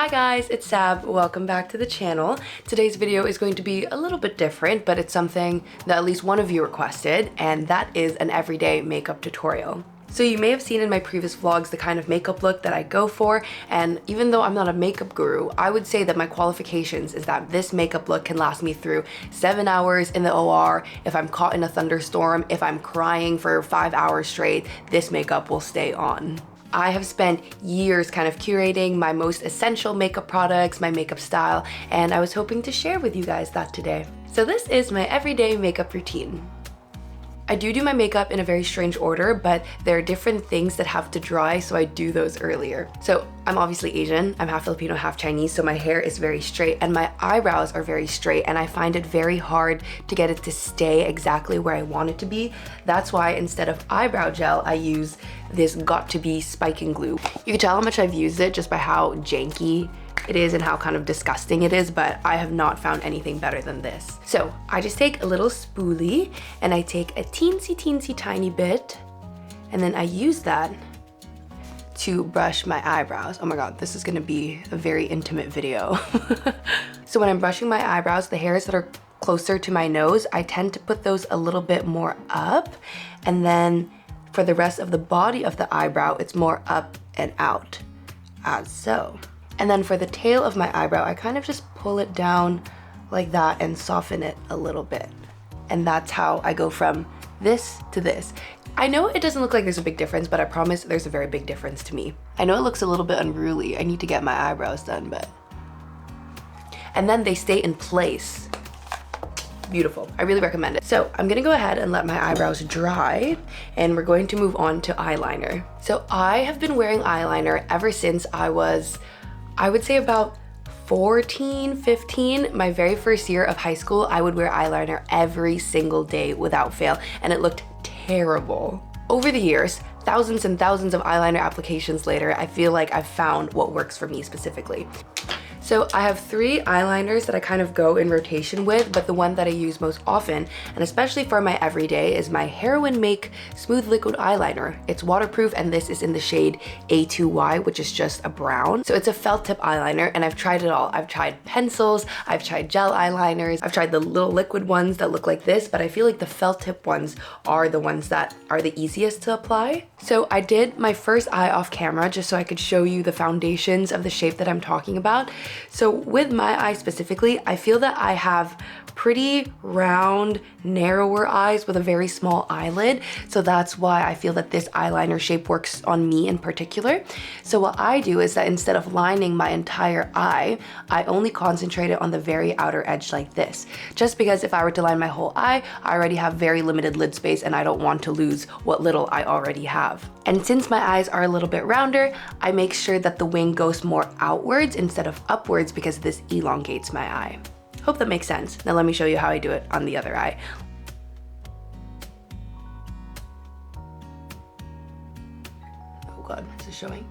Hi guys, it's Sab. Welcome back to the channel. Today's video is going to be a little bit different, but it's something that at least one of you requested, and that is an everyday makeup tutorial. So you may have seen in my previous vlogs the kind of makeup look that I go for, and even though I'm not a makeup guru, I would say that my qualifications is that this makeup look can last me through 7 hours in the OR. If I'm caught in a thunderstorm, if I'm crying for 5 hours straight, this makeup will stay on. I have spent years kind of curating my most essential makeup products, my makeup style, and I was hoping to share with you guys that today. So this is my everyday makeup routine. I do my makeup in a very strange order, but there are different things that have to dry, so I do those earlier. So I'm obviously Asian, I'm half Filipino, half Chinese, so my hair is very straight and my eyebrows are very straight, and I find it very hard to get it to stay exactly where I want it to be. That's why instead of eyebrow gel, I use this got2b spiking glue. You can tell how much I've used it just by how janky it is and how kind of disgusting it is, but I have not found anything better than this. So I just take a little spoolie and I take a teensy tiny bit, and then I use that to brush my eyebrows. Oh my god, this is gonna be a very intimate video. So when I'm brushing my eyebrows, the hairs that are closer to my nose, I tend to put those a little bit more up, and then for the rest of the body of the eyebrow, it's more up and out, as so. And then for the tail of my eyebrow, I kind of just pull it down like that and soften it a little bit. And that's how I go from this to this. I know it doesn't look like there's a big difference, but I promise there's a very big difference to me. I know it looks a little bit unruly. I need to get my eyebrows done, but... And then they stay in place. Beautiful. I really recommend it. So I'm gonna go ahead and let my eyebrows dry, and we're going to move on to eyeliner. So I have been wearing eyeliner ever since I was, I would say about 14, 15. My very first year of high school, I would wear eyeliner every single day without fail, and it looked terrible. Over the years, thousands and thousands of eyeliner applications later, I feel like I've found what works for me specifically. So I have 3 eyeliners that I kind of go in rotation with, but the one that I use most often, and especially for my everyday, is my Heroin Make Smooth Liquid Eyeliner. It's waterproof, and this is in the shade A2Y, which is just a brown. So it's a felt tip eyeliner, and I've tried it all. I've tried pencils, I've tried gel eyeliners, I've tried the little liquid ones that look like this, but I feel like the felt tip ones are the ones that are the easiest to apply. So I did my first eye off camera just so I could show you the foundations of the shape that I'm talking about. So with my eye specifically, I feel that I have pretty round, narrower eyes with a very small eyelid. So that's why I feel that this eyeliner shape works on me in particular. So what I do is that instead of lining my entire eye, I only concentrate it on the very outer edge like this. Just because if I were to line my whole eye, I already have very limited lid space and I don't want to lose what little I already have. And since my eyes are a little bit rounder, I make sure that the wing goes more outwards instead of upwards because this elongates my eye. Hope that makes sense. Now let me show you how I do it on the other eye. Oh god, is this showing?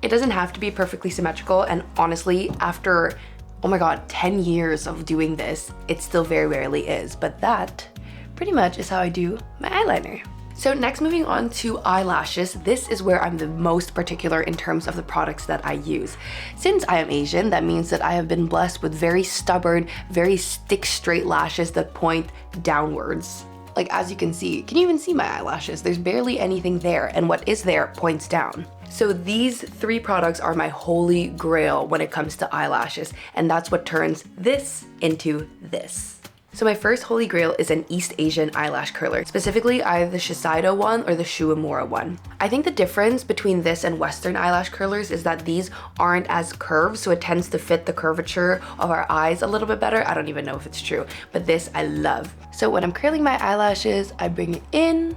It doesn't have to be perfectly symmetrical, and honestly, after, oh my god, 10 years of doing this, it still very rarely is, but that pretty much is how I do my eyeliner. So next, moving on to eyelashes, this is where I'm the most particular in terms of the products that I use. Since I am Asian, that means that I have been blessed with very stubborn, very stick straight lashes that point downwards. Like, as you can you even see my eyelashes? There's barely anything there, and what is there points down. So these 3 products are my holy grail when it comes to eyelashes, and that's what turns this into this. So my first holy grail is an East Asian eyelash curler, specifically either the Shiseido one or the Shuuemura one. I think the difference between this and Western eyelash curlers is that these aren't as curved, so it tends to fit the curvature of our eyes a little bit better. I don't even know if it's true, but this I love. So when I'm curling my eyelashes, I bring it in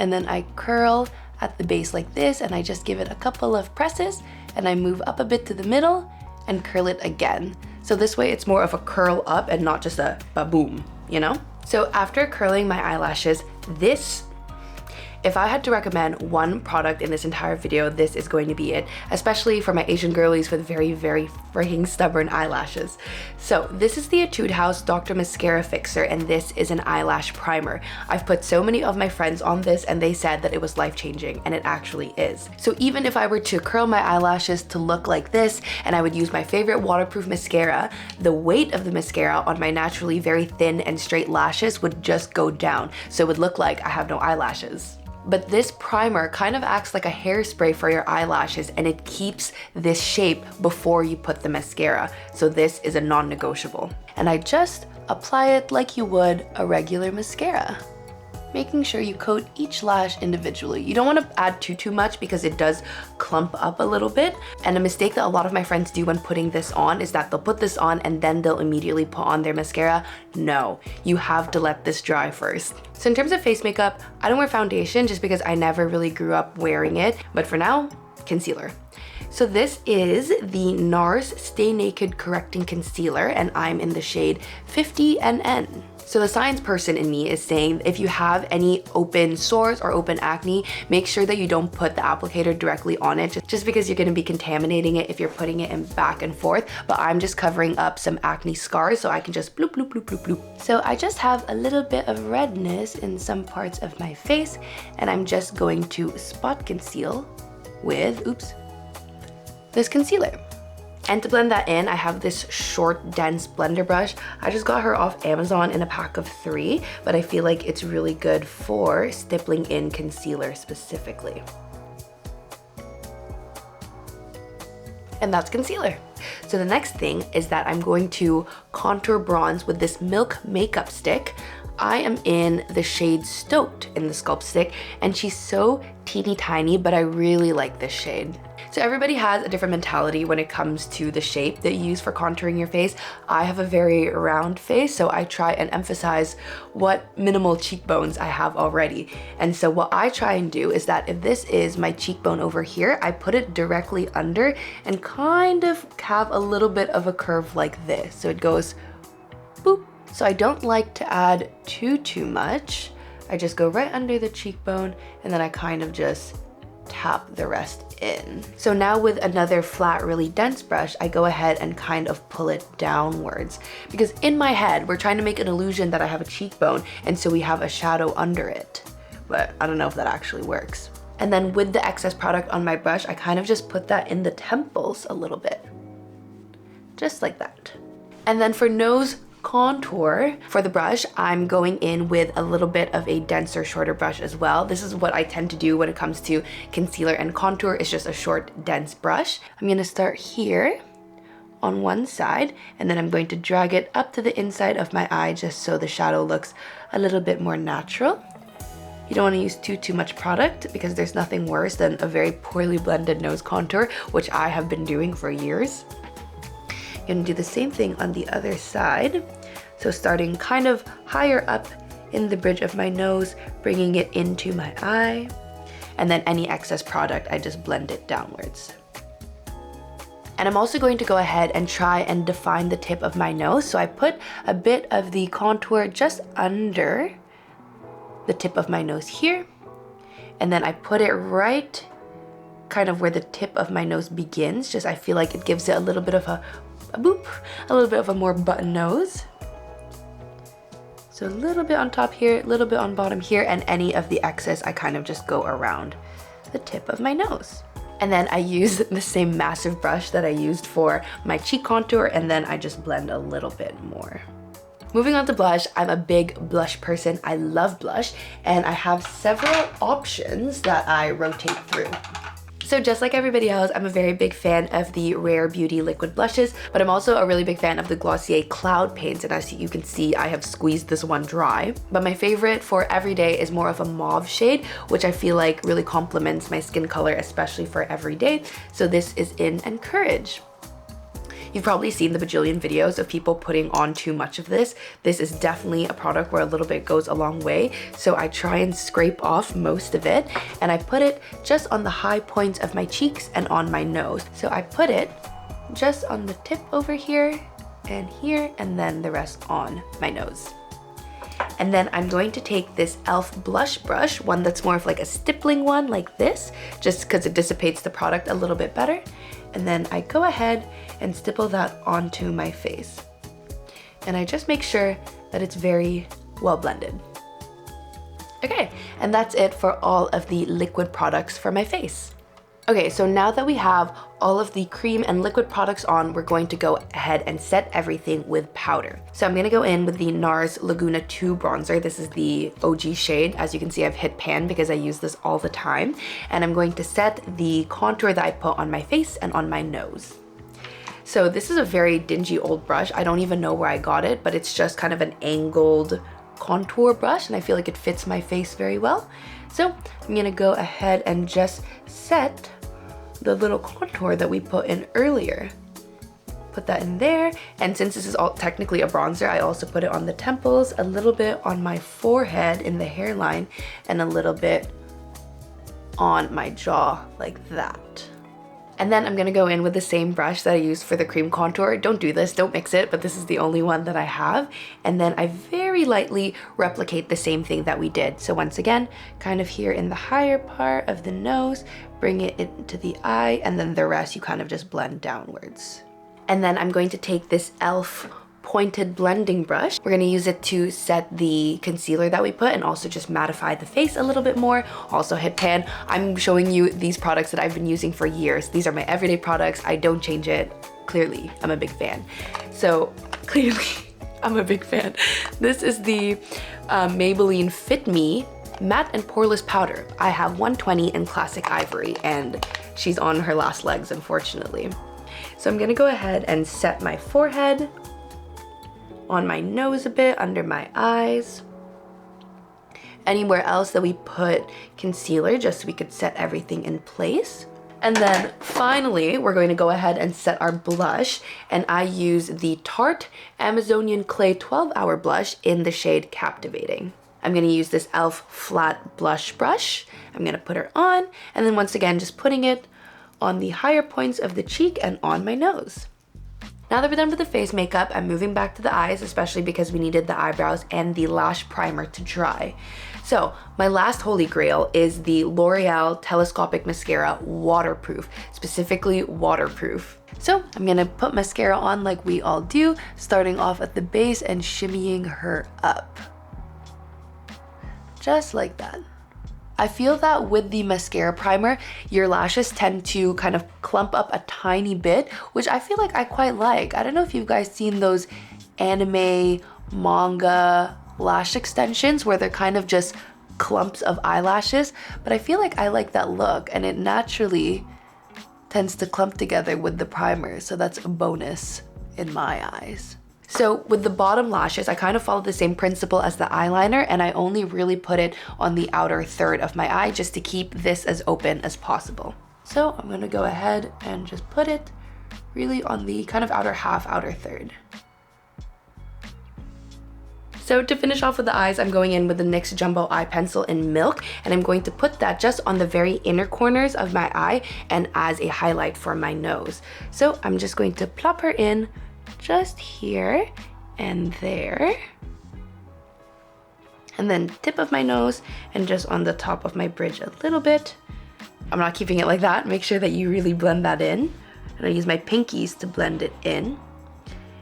and then I curl at the base like this, and I just give it a couple of presses and I move up a bit to the middle and curl it again. So this way it's more of a curl up and not just a ba-boom, you know? So after curling my eyelashes, this If I had to recommend one product in this entire video, this is going to be it, especially for my Asian girlies with very, very freaking stubborn eyelashes. So this is the Etude House Dr. Mascara Fixer, and this is an eyelash primer. I've put so many of my friends on this and they said that it was life-changing, and it actually is. So even if I were to curl my eyelashes to look like this and I would use my favorite waterproof mascara, the weight of the mascara on my naturally very thin and straight lashes would just go down, so it would look like I have no eyelashes. But this primer kind of acts like a hairspray for your eyelashes, and it keeps this shape before you put the mascara. So this is a non-negotiable. And I just apply it like you would a regular mascara, making sure you coat each lash individually. You don't want to add too much because it does clump up a little bit. And a mistake that a lot of my friends do when putting this on is that they'll put this on and then they'll immediately put on their mascara. No, you have to let this dry first. So in terms of face makeup, I don't wear foundation just because I never really grew up wearing it. But for now, concealer. So this is the NARS Stay Naked Correcting Concealer, and I'm in the shade 50NN. So the science person in me is saying if you have any open sores or open acne, make sure that you don't put the applicator directly on it, just because you're going to be contaminating it if you're putting it in back and forth. But I'm just covering up some acne scars, so I can just bloop, bloop, bloop, bloop, bloop. So I just have a little bit of redness in some parts of my face, and I'm just going to spot conceal with, this concealer. And to blend that in, I have this short, dense blender brush. I just got her off Amazon in a pack of 3, but I feel like it's really good for stippling in concealer specifically. And that's concealer. So the next thing is that I'm going to contour bronze with this Milk makeup stick. I am in the shade Stoked in the Sculpt Stick, and she's so teeny tiny, but I really like this shade. So everybody has a different mentality when it comes to the shape that you use for contouring your face. I have a very round face, so I try and emphasize what minimal cheekbones I have already. And so what I try and do is that if this is my cheekbone over here, I put it directly under and kind of have a little bit of a curve like this. So it goes boop. So I don't like to add too much. I just go right under the cheekbone, and then I kind of just tap the rest in. So now with another flat, really dense brush, I go ahead and kind of pull it downwards, because in my head, we're trying to make an illusion that I have a cheekbone, and so we have a shadow under it. But I don't know if that actually works. And then with the excess product on my brush, I kind of just put that in the temples a little bit. Just like that. And then for nose contour, for the brush, I'm going in with a little bit of a denser, shorter brush as well. This is what I tend to do when it comes to concealer and contour. It's just a short, dense brush. I'm going to start here on one side, and then I'm going to drag it up to the inside of my eye just so the shadow looks a little bit more natural. You don't want to use too much product, because there's nothing worse than a very poorly blended nose contour, which I have been doing for years. Gonna do the same thing on the other side. So starting kind of higher up in the bridge of my nose, bringing it into my eye, and then any excess product, I just blend it downwards. And I'm also going to go ahead and try and define the tip of my nose. So I put a bit of the contour just under the tip of my nose here, and then I put it right kind of where the tip of my nose begins. Just I feel like it gives it a little bit of a boop, a little bit of a more button nose. So a little bit on top here, a little bit on bottom here, and any of the excess I kind of just go around the tip of my nose. And then I use the same massive brush that I used for my cheek contour, and then I just blend a little bit more. Moving on to blush, I'm a big blush person. I love blush, and I have several options that I rotate through. So just like everybody else, I'm a very big fan of the Rare Beauty liquid blushes, but I'm also a really big fan of the Glossier Cloud Paints, and as you can see, I have squeezed this one dry. But my favorite for everyday is more of a mauve shade, which I feel like really complements my skin color, especially for everyday. So this is in Encourage. You've probably seen the bajillion videos of people putting on too much of this. This is definitely a product where a little bit goes a long way. So I try and scrape off most of it, and I put it just on the high points of my cheeks and on my nose. So I put it just on the tip over here, and then the rest on my nose. And then I'm going to take this e.l.f. blush brush, one that's more of like a stippling one like this, just because it dissipates the product a little bit better. And then I go ahead and stipple that onto my face. And I just make sure that it's very well blended. Okay, and that's it for all of the liquid products for my face. Okay, so now that we have all of the cream and liquid products on, we're going to go ahead and set everything with powder. So I'm gonna go in with the NARS Laguna 2 bronzer. This is the OG shade. As you can see, I've hit pan because I use this all the time. And I'm going to set the contour that I put on my face and on my nose. So this is a very dingy old brush. I don't even know where I got it, but it's just kind of an angled contour brush, and I feel like it fits my face very well. So I'm gonna go ahead and just set the little contour that we put in earlier. Put that in there, and since this is all technically a bronzer, I also put it on the temples, a little bit on my forehead in the hairline, and a little bit on my jaw like that. And then I'm gonna go in with the same brush that I used for the cream contour. Don't do this, don't mix it, but this is the only one that I have. And then I very lightly replicate the same thing that we did. So once again, kind of here in the higher part of the nose, bring it into the eye, and then the rest you kind of just blend downwards. And then I'm going to take this e.l.f. pointed blending brush. We're gonna use it to set the concealer that we put and also just mattify the face a little bit more. Also hit pan. I'm showing you these products that I've been using for years. These are my everyday products. I don't change it. Clearly, I'm a big fan. So clearly, I'm a big fan. This is the Maybelline Fit Me Matte and Poreless Powder. I have 120 in Classic Ivory, and she's on her last legs, unfortunately. So I'm gonna go ahead and set my forehead, on my nose a bit, under my eyes, anywhere else that we put concealer, just so we could set everything in place. And then finally, we're going to go ahead and set our blush, and I use the Tarte Amazonian Clay 12-Hour Blush in the shade Captivating. I'm gonna use this e.l.f. flat blush brush. I'm gonna put her on, and then once again, just putting it on the higher points of the cheek and on my nose. Now that we're done with the face makeup, I'm moving back to the eyes, especially because we needed the eyebrows and the lash primer to dry. So my last holy grail is the L'Oreal Telescopic Mascara Waterproof, specifically waterproof. So I'm gonna put mascara on like we all do, starting off at the base and shimmying her up. Just like that. I feel that with the mascara primer, your lashes tend to kind of clump up a tiny bit, which I feel like I quite like. I don't know if you guys seen those anime, manga lash extensions where they're kind of just clumps of eyelashes, but I feel like I like that look, and it naturally tends to clump together with the primer, so that's a bonus in my eyes. So with the bottom lashes, I kind of follow the same principle as the eyeliner, and I only really put it on the outer third of my eye just to keep this as open as possible. So I'm gonna go ahead and just put it really on the kind of outer half, outer third. So to finish off with the eyes, I'm going in with the NYX Jumbo Eye Pencil in Milk, and I'm going to put that just on the very inner corners of my eye and as a highlight for my nose. So I'm just going to plop her in just here and there, and then tip of my nose and just on the top of my bridge a little bit. I'm not keeping it like that. Make sure that you really blend that in, and I use my pinkies to blend it in.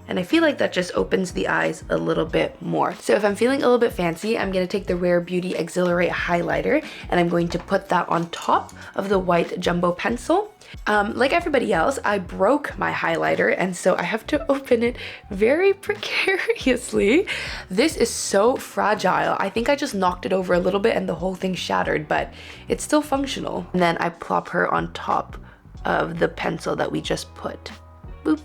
And I feel like that just opens the eyes a little bit more. So if I'm feeling a little bit fancy, I'm gonna take the Rare Beauty Exhilarate highlighter, and I'm going to put that on top of the white jumbo pencil. Like everybody else, I broke my highlighter, and so I have to open it very precariously. This is so fragile. I think I just knocked it over a little bit and the whole thing shattered, but it's still functional. And then I plop her on top of the pencil that we just put. Boop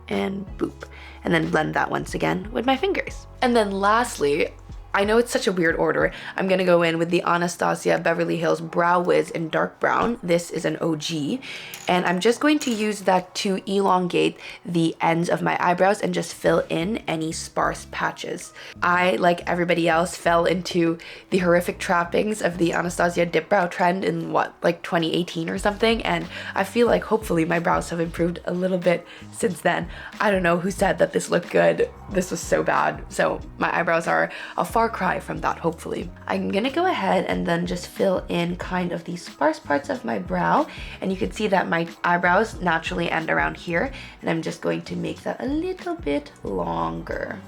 and boop. And then blend that once again with my fingers. And then lastly, I know it's such a weird order, I'm gonna go in with the Anastasia Beverly Hills Brow Wiz in dark brown. This is an OG. And I'm just going to use that to elongate the ends of my eyebrows and just fill in any sparse patches. I, like everybody else, fell into the horrific trappings of the Anastasia dip brow trend in like 2018 or something, and I feel like hopefully my brows have improved a little bit since then. I don't know who said that this looked good. This was so bad. So my eyebrows are a far far cry from that, hopefully. I'm gonna go ahead and then just fill in kind of the sparse parts of my brow, and you can see that my eyebrows naturally end around here, and I'm just going to make that a little bit longer.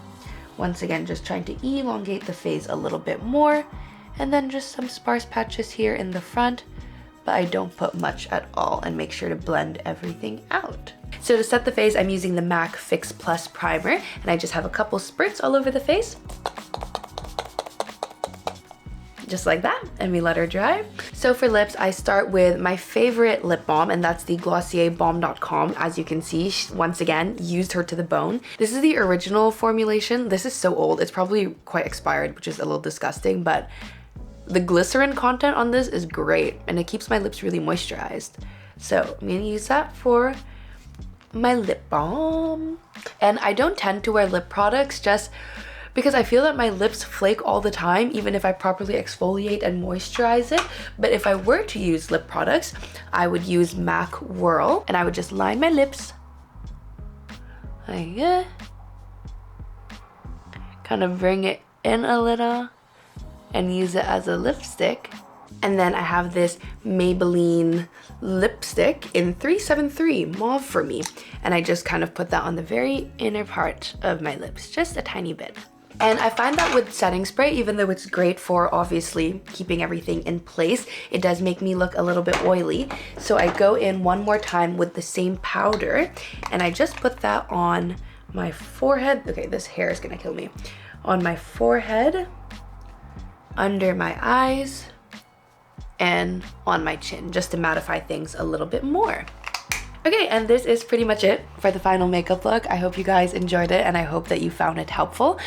Once again, just trying to elongate the face a little bit more, and then just some sparse patches here in the front, but I don't put much at all, and make sure to blend everything out. So to set the face, I'm using the MAC Fix Plus Primer, and I just have a couple spurts all over the face. Just like that, and we let her dry. So for lips, I start with my favorite lip balm, and that's the Glossier Balm.com. As you can see, once again, used her to the bone. This is the original formulation. This is so old, it's probably quite expired, which is a little disgusting, but the glycerin content on this is great, and it keeps my lips really moisturized. So I'm gonna use that for my lip balm. And I don't tend to wear lip products just because I feel that my lips flake all the time, even if I properly exfoliate and moisturize it. But if I were to use lip products, I would use MAC Whirl, and I would just line my lips like that. Kind of bring it in a little and use it as a lipstick. And then I have this Maybelline lipstick in 373 Mauve for me, and I just kind of put that on the very inner part of my lips, just a tiny bit. And I find that with setting spray, even though it's great for obviously keeping everything in place, it does make me look a little bit oily. So I go in one more time with the same powder, and I just put that on my forehead. Okay, this hair is gonna kill me. On my forehead, under my eyes, and on my chin, just to mattify things a little bit more. Okay, and this is pretty much it for the final makeup look. I hope you guys enjoyed it, and I hope that you found it helpful.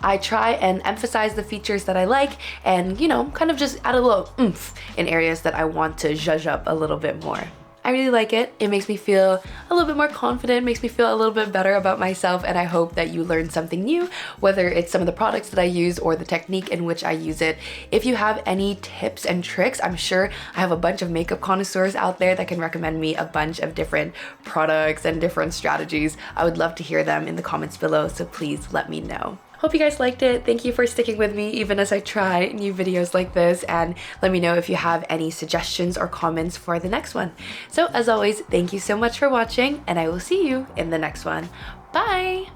I try and emphasize the features that I like, and, you know, kind of just add a little oomph in areas that I want to zhuzh up a little bit more. I really like it. It makes me feel a little bit more confident, makes me feel a little bit better about myself, and I hope that you learned something new, whether it's some of the products that I use or the technique in which I use it. If you have any tips and tricks, I'm sure I have a bunch of makeup connoisseurs out there that can recommend me a bunch of different products and different strategies. I would love to hear them in the comments below, so please let me know. Hope you guys liked it. Thank you for sticking with me even as I try new videos like this, and let me know if you have any suggestions or comments for the next one. So as always, thank you so much for watching, and I will see you in the next one. Bye!